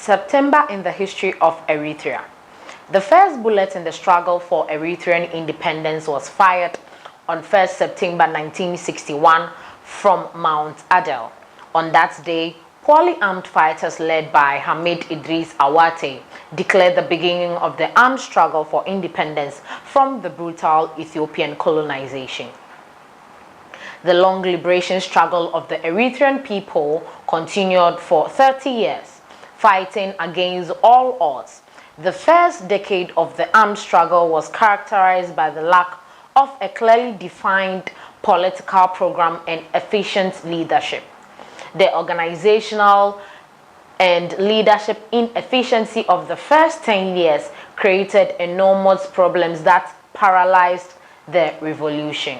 September in the history of Eritrea. The first bullet in the struggle for Eritrean independence was fired on 1st September 1961 from Mount Adel. On that day, poorly armed fighters led by Hamid Idris Awate declared the beginning of the armed struggle for independence from the brutal Ethiopian colonization. The long liberation struggle of the Eritrean people continued for 30 years, fighting against all odds. The first decade of the armed struggle was characterized by the lack of a clearly defined political program and efficient leadership. The organizational and leadership inefficiency of the first 10 years created enormous problems that paralyzed the revolution.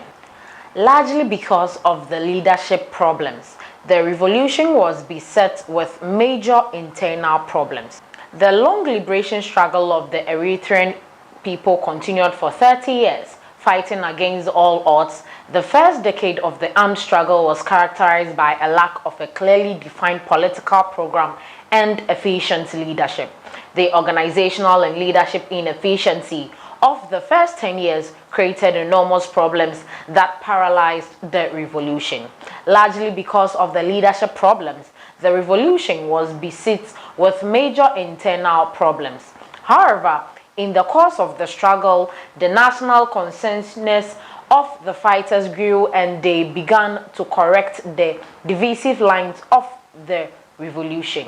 Largely because of the leadership problems, the revolution was beset with major internal problems. The long liberation struggle of the Eritrean people continued for 30 years, fighting against all odds. The first decade of the armed struggle was characterized by a lack of a clearly defined political program and efficient leadership. The organizational and leadership inefficiency of the first 10 years created enormous problems that paralyzed the revolution. Largely because of the leadership problems, the revolution was beset with major internal problems. However, in the course of the struggle, the national consensus of the fighters grew and they began to correct the divisive lines of the revolution.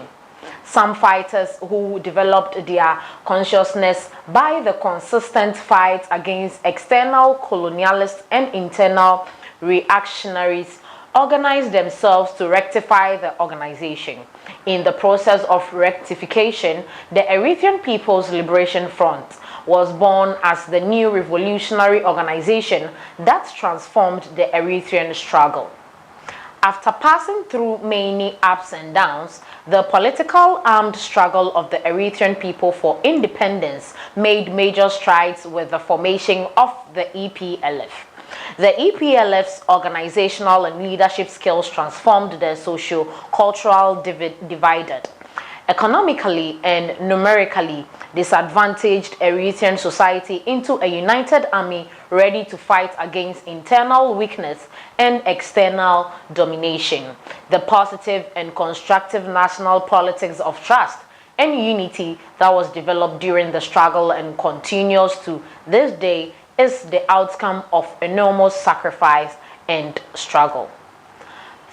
Some fighters who developed their consciousness by the consistent fight against external colonialists and internal reactionaries organized themselves to rectify the organization. In the process of rectification, the Eritrean People's Liberation Front was born as the new revolutionary organization that transformed the Eritrean struggle. After passing through many ups and downs, the political armed struggle of the Eritrean people for independence made major strides with the formation of the EPLF. The EPLF's organizational and leadership skills transformed the socio-cultural divide. Economically and numerically disadvantaged Eritrean society into a united army ready to fight against internal weakness and external domination. The positive and constructive national politics of trust and unity that was developed during the struggle and continues to this day is the outcome of enormous sacrifice and struggle.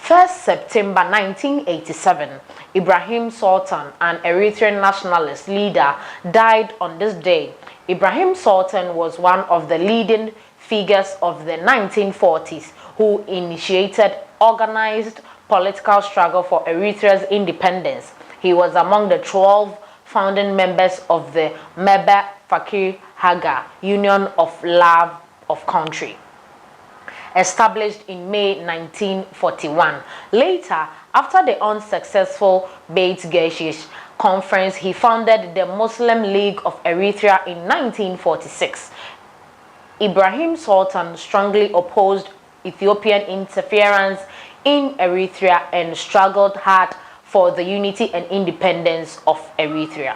1st September 1987, Ibrahim Sultan, an Eritrean nationalist leader, died on this day. Ibrahim Sultan was one of the leading figures of the 1940s who initiated organized political struggle for Eritrea's independence. He was among the 12 founding members of the Mebe Fakir Haga Union of Love of Country, established in May 1941. Later, after the unsuccessful Beit Geshish conference, he founded the Muslim League of Eritrea in 1946. Ibrahim Sultan strongly opposed Ethiopian interference in Eritrea and struggled hard for the unity and independence of Eritrea.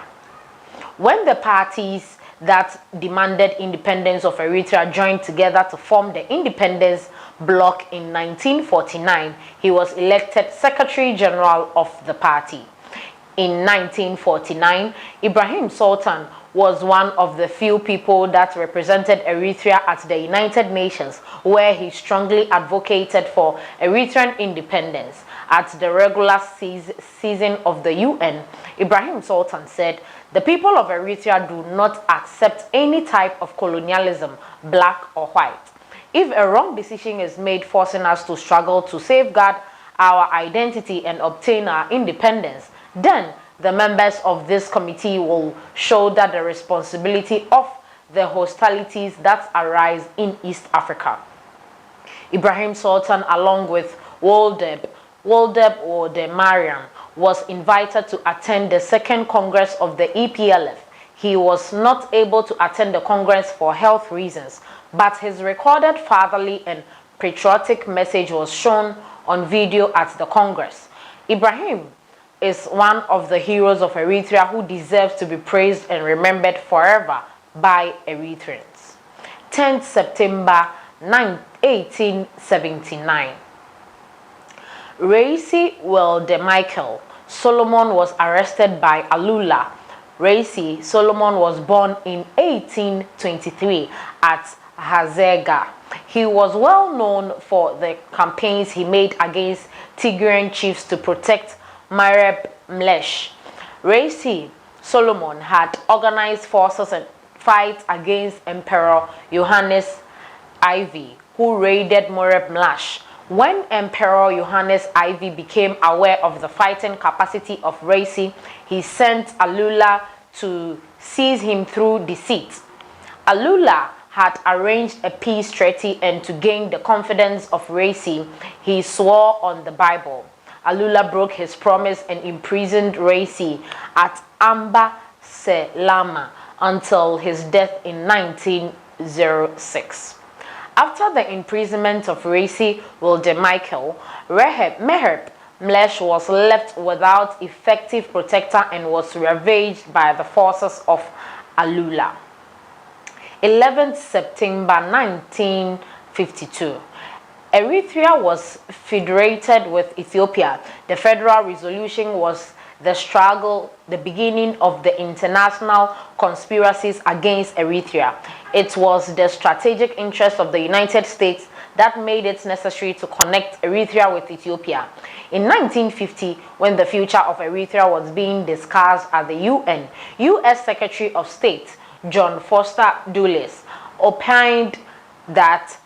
When the parties that demanded independence of Eritrea joined together to form the independence bloc in 1949, he was elected Secretary General of the party. In 1949, Ibrahim Sultan was one of the few people that represented Eritrea at the United Nations, where he strongly advocated for Eritrean independence. At the regular season of the UN, Ibrahim Sultan said, "The people of Eritrea do not accept any type of colonialism, black or white. If a wrong decision is made forcing us to struggle to safeguard our identity and obtain our independence, then the members of this committee will shoulder the responsibility of the hostilities that arise in East Africa." Ibrahim Sultan, along with Woldeb or the Mariam, was invited to attend the second Congress of the EPLF. He was not able to attend the Congress for health reasons, but his recorded fatherly and patriotic message was shown on video at the Congress. Ibrahim is one of the heroes of Eritrea who deserves to be praised and remembered forever by Eritreans. 10th September 1879. Reisi Wildemichael Solomon was arrested by Alula. Reisi Solomon was born in 1823 at Hazega. He was well known for the campaigns he made against Tigrayan chiefs to protect Mareb Mlesh. Reisi Solomon had organized forces and fight against Emperor Johannes IV, who raided Mareb Mlesh. When Emperor Johannes IV became aware of the fighting capacity of Reisi, he sent Alula to seize him through deceit. Alula had arranged a peace treaty, and to gain the confidence of Reisi, he swore on the Bible. Alula broke his promise and imprisoned Reisi at Amba Selama until his death in 1906. After the imprisonment of Reisi Wildemichael, Meherb Mlesh was left without effective protector and was ravaged by the forces of Alula. 11th September 1952. Eritrea was federated with Ethiopia. The federal resolution was the beginning of the international conspiracies against Eritrea. It was the strategic interest of the United States that made it necessary to connect Eritrea with Ethiopia. In 1950, when the future of Eritrea was being discussed at the UN, U.S. Secretary of State John Foster Dulles opined that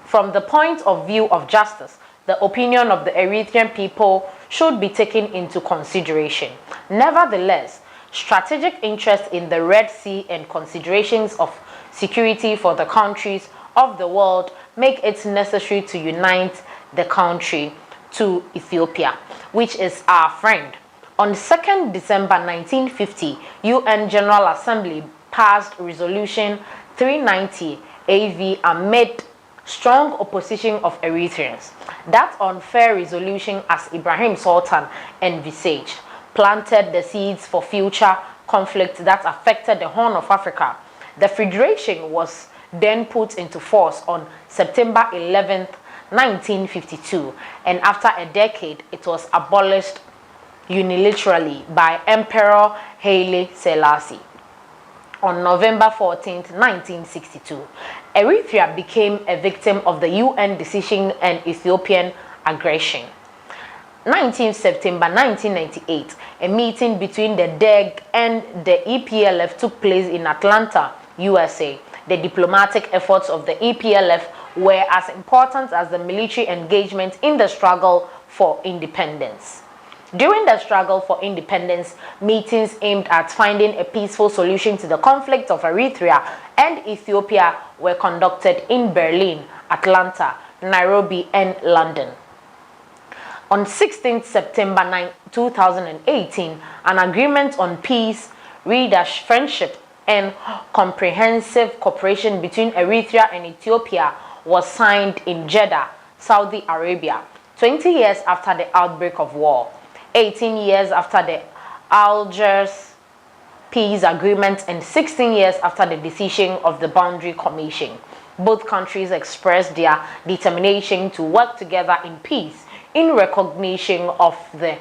from the point of view of justice, the opinion of the Eritrean people should be taken into consideration. Nevertheless, strategic interest in the Red Sea and considerations of security for the countries of the world make it necessary to unite the country to Ethiopia, which is our friend. On 2nd December 1950, UN General Assembly passed Resolution 390 AV amid strong opposition of Eritreans. That unfair resolution, as Ibrahim Sultan envisaged, planted the seeds for future conflict that affected the Horn of Africa. The federation was then put into force on September 11th, 1952, and after a decade, it was abolished unilaterally by Emperor Haile Selassie. On November 14, 1962, Eritrea became a victim of the UN decision and Ethiopian aggression. 19 September 1998, a meeting between the DEG and the EPLF took place in Atlanta, USA. The diplomatic efforts of the EPLF were as important as the military engagement in the struggle for independence. During the struggle for independence, meetings aimed at finding a peaceful solution to the conflict of Eritrea and Ethiopia were conducted in Berlin, Atlanta, Nairobi, and London. On 16 September 2018, an agreement on peace, friendship, and comprehensive cooperation between Eritrea and Ethiopia was signed in Jeddah, Saudi Arabia, 20 years after the outbreak of war. 18 years after the Algiers Peace Agreement and 16 years after the decision of the Boundary Commission. Both countries expressed their determination to work together in peace in recognition of the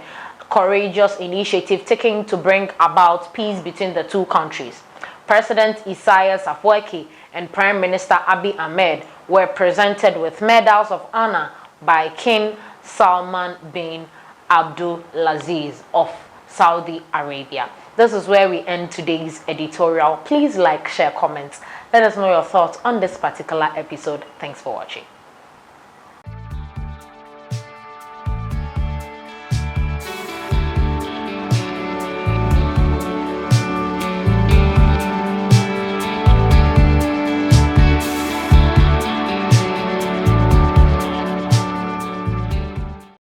courageous initiative taken to bring about peace between the two countries. President Isaias Afwerki and Prime Minister Abiy Ahmed were presented with medals of honor by King Salman bin Abdulaziz of Saudi Arabia. This is where we end today's editorial. Please like, share, comment. Let us know your thoughts on this particular episode. Thanks for watching.